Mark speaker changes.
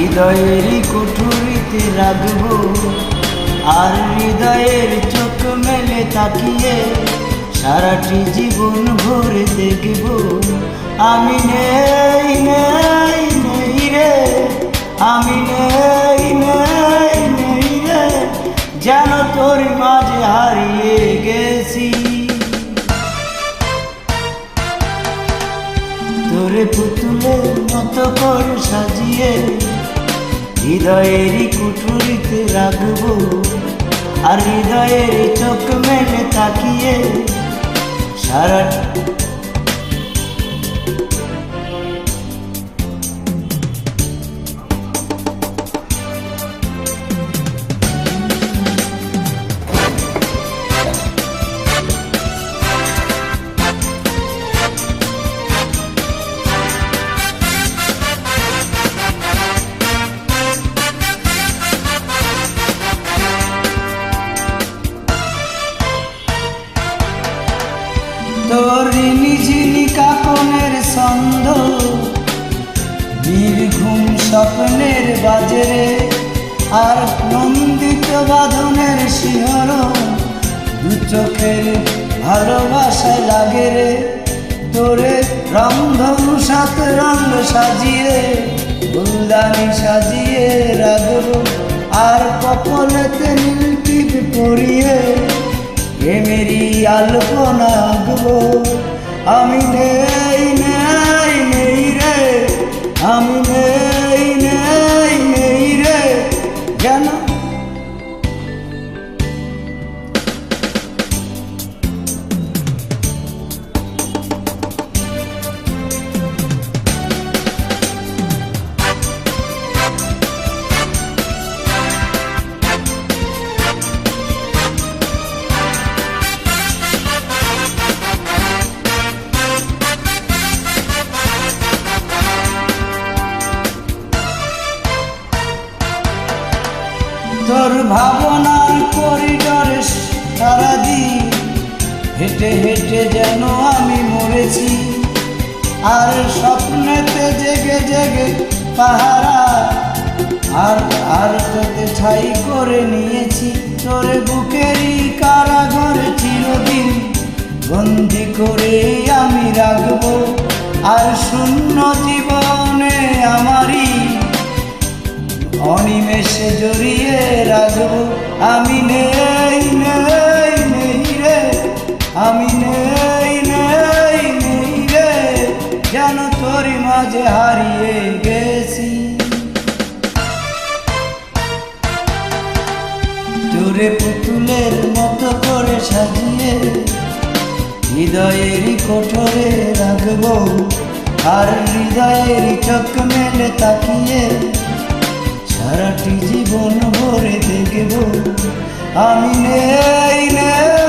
Speaker 1: হৃদয়েরই কুঠুরিতে রাখবো, আর হৃদয়ের চোখ মেলে তাকিয়ে সারাটি জীবন ভরে দেখব। আমি নেই নেই নেই রে, আমি নেই নেই নেই রে, যেন তোর মাঝে হারিয়ে গেছি। তোরে পুতুলের মতো করে সাজিয়ে হৃদয়েরই কুঠুরিতে রাখবো, আর হৃদয়ের চোখ মেলে তাকিয়ে সারা তোর ঝিনি কাকনের ছন্দ, নির্ঘুম স্বপ্নের বাজরে, আর নন্দিত বাঁধনের শিহরণ দু চোখের ভালোবাসায় লাগে রে। তোরে রংধনু সাত রঙ সাজিয়ে ফুলদানি সাজিয়ে রাখবো, আর কপালেতে নীল টিপ পরিয়ে প্রেমেরই আলপনা আঁকবো। আমি নেই নেই নেই রে, আমি নেই নেই নেই রে, যেন তোর ভাবনার করিডরে সারাদিন হেঁটে হেঁটে যেন আমি মরেছি, আর স্বপ্নেতে জেগে জেগে পাহারা আর আর তোকে ছাই করে নিয়েছি। তোর বুকেরই কারাঘরে চিরদিন বন্দি করে আমি রাখবো, আর শূন্য জীবনে আমারই অনিমেষে জড়িয়ে রাখবো। আমি নেই নেই নেই রে, আমি নেই নেই নেই রে, যেন তোর মাঝে হারিয়ে গেছি। তোরে পুতুলের মতো করে সাজিয়ে হৃদয়েরই কোঠরে রাখবো, আর হৃদয়েরই চোখ মেলে তাকিয়ে সারাটি জীবন ভরে দেখব। আমি নেই নেই